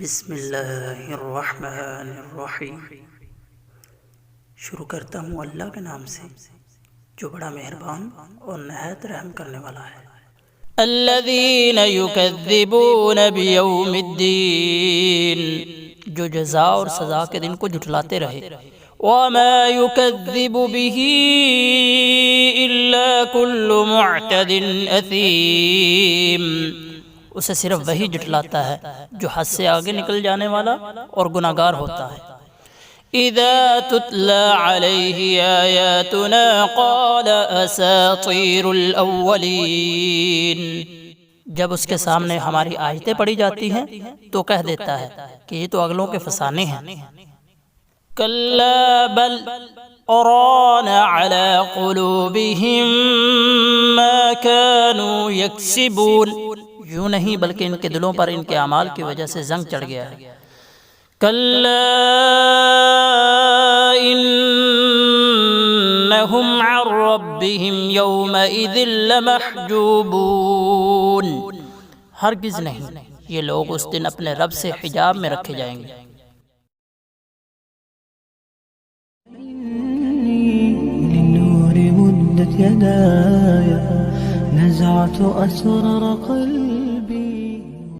بسم اللہ الرحمن الرحیم۔ شروع کرتا ہوں اللہ کے نام سے جو بڑا مہربان اور نہایت رحم کرنے والا ہے۔ الذین یکذبون بیوم الدین، جو جزا اور سزا کے دن کو جھٹلاتے رہے۔ وما یکذب به الا کل معتد اثیم، اسے صرف وہی جھٹلاتا ہے جو حد سے آگے نکل جانے والا اور گناہگار ہوتا ہے۔ اذا تتلى علیہ آیاتنا قال اساطیر الاولین، جب اس کے سامنے ہماری آیتیں پڑھی جاتی ہیں تو کہہ دیتا ہے کہ یہ تو اگلوں کے فسانے ہیں۔ کلا بل ران على قلوبهم ما كانوا يكسبون، یوں نہیں بلکہ ان کے دلوں پر ان کے اعمال کی وجہ سے زنگ چڑھ گیا ہے۔ کلا انہم عن ربهم یومئذ لمحجوبون، ہرگز نہیں، یہ لوگ اس دن اپنے رب سے حجاب میں رکھے جائیں گے۔ للنور مدت يداي، نزعت أسرار قلبي